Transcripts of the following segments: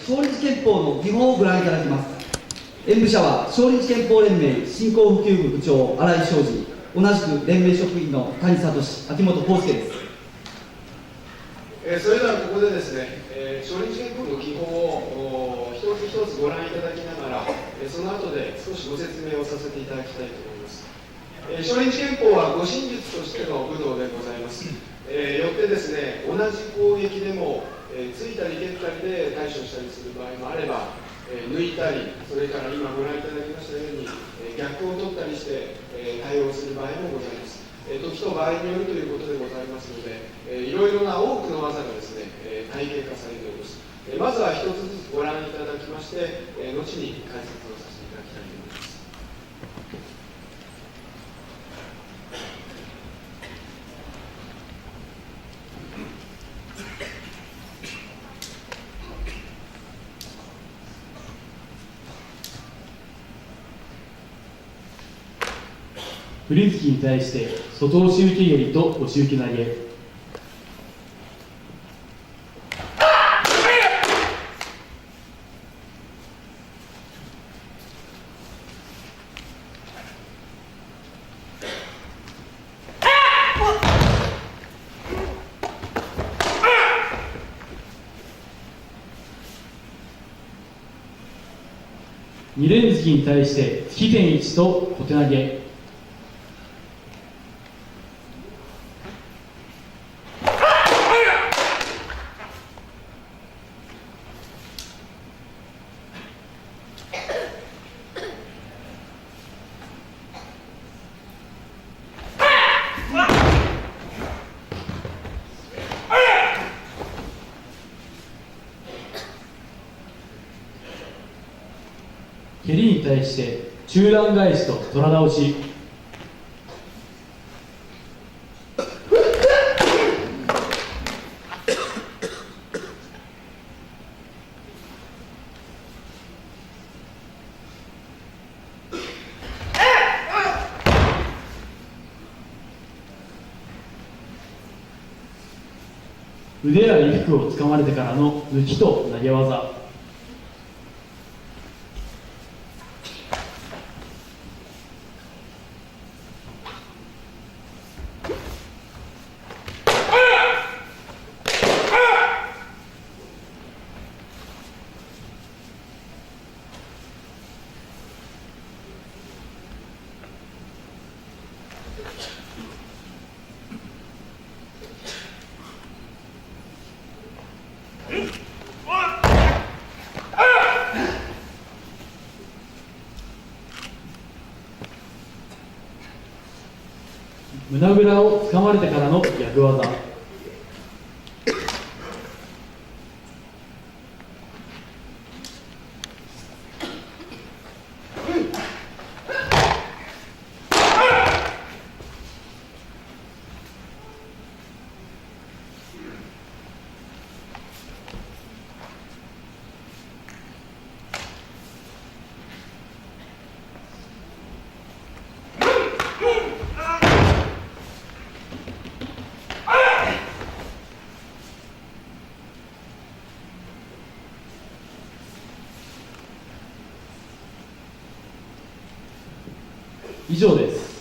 勝日憲法の基本をご覧いただきます。演武者は勝日憲法連盟振興普及部部長新井昌司、同じく連盟職員の谷聡、秋元康介です。それではここでですね、勝日憲法の基本を一つ一つご覧いただきながら、その後で少しご説明をさせていただきたいと思います。勝日憲法は護身術としての武道でございます。よってですね、同じ攻撃でも、突いたり蹴ったりで対処したりする場合もあれば、抜いたり、それから今ご覧いただきましたように、逆を取ったりして、対応する場合もございます。時と場合によるということでございますので、いろいろな多くの技がですね、体系化されております。まずは一つずつご覧いただきまして、後に解説をさせていただきたいと思います。振り付きに対して外押し受け蹴りと押し受け投げ、二連突きに対して突き点1と小手投げ、蹴りに対して中段返しと虎倒し、腕や衣服をつかまれてからの抜きと投げ技、胸ぐらをつかまれてからの逆技、以上です。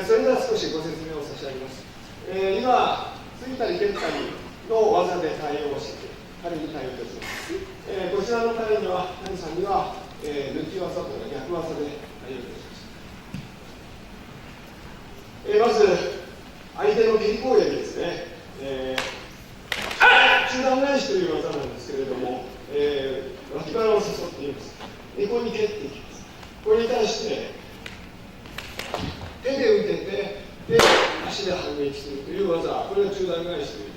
それでは少しご説明を差し上げます。今、突いたり蹴ったりの技で対応して、彼に対応いたします。こちらの彼には、谷さんには、抜き技とか逆技で対応いたします。まず、相手の蹴り攻撃ですね。中段返しという技なんですけれども、脇腹を誘っています。横に蹴っていきます。これに対して、手で打てて、で、足で反撃するという技、これが中段返しという。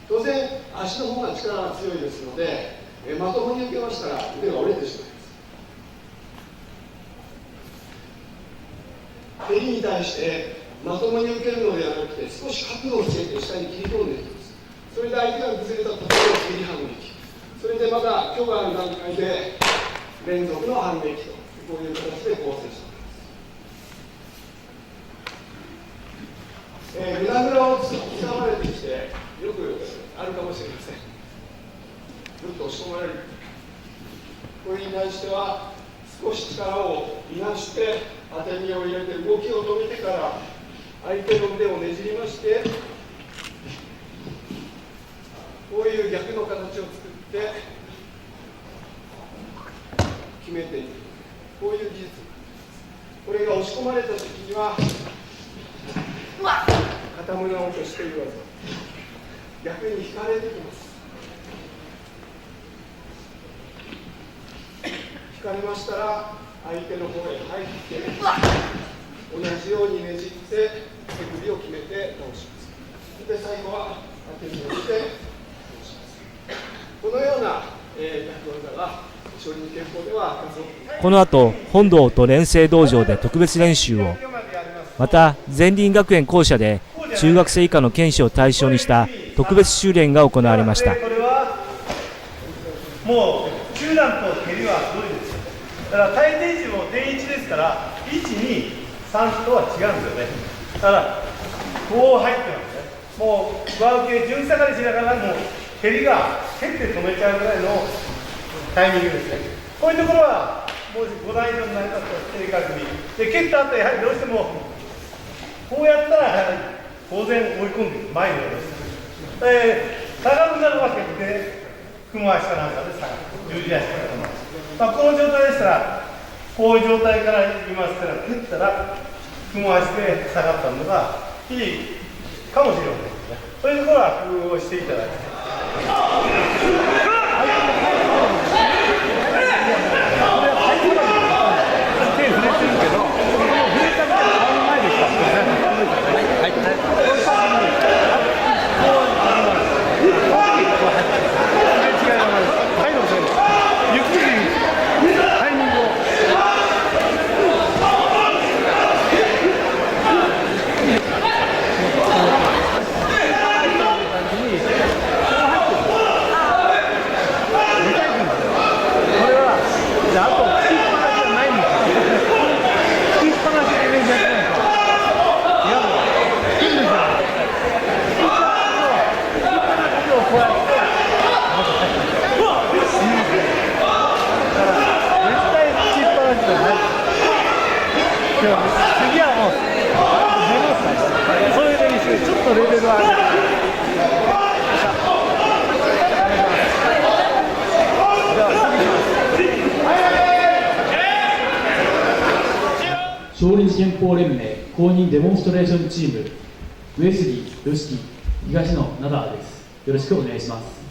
当然、足の方が力が強いですので、まともに受けましたら腕が折れてしまいます。蹴りに対してまともに受けるのではなくて、少し角度をつけて下に切り込んでいきます。それで相手が崩れたところを蹴り反撃。それでまた強化の段階で連続の反撃と、こういう形で構成しています。グラグラをつかまれてきて、よくあるかもしれません。ぐっと押し込まれる。これに対しては、少し力をいなして、当て身を入れて、動きを止めてから、相手の腕をねじりまして、こういう逆の形を作って、決めていく。こういう技術。これが押し込まれたときには、傾む直としているわけ。逆に引かれてきます。引かれましたら、相手の方へ入って、同じようにねじって、手首を決めて倒します。で、最後は当て身をして倒します。このような、逆技が少林拳法では数多く。この後、本堂と連成道場で特別練習を、また善林学園校舎で中学生以下の剣士を対象にした特別修練が行われました。これはもう中段と蹴りはどうですよ。だから体定時も定位置ですから、1、2、3とは違うんですよね。だからこう入ってますね。もう上受け順下がりしながらもう蹴りが蹴って止めちゃうぐらいのタイミングですね。こういうところはもう5段以上になりますと正確にで蹴った後やはりどうしてもこうやったら当然追い込んでいく前に落とす。下がるならば蹴って雲足かなんかで下がる。十字足からこの状態でしたらこういう状態からいきますから蹴ったら雲足で下がったのがいいかもしれませんね。そういうところは工夫をしていただいて。次はもうそういう練習ちょっとレベルは上げて少林拳法連盟公認デモンストレーションチーム上杉、吉木、東野、灘です。よろしくお願いします。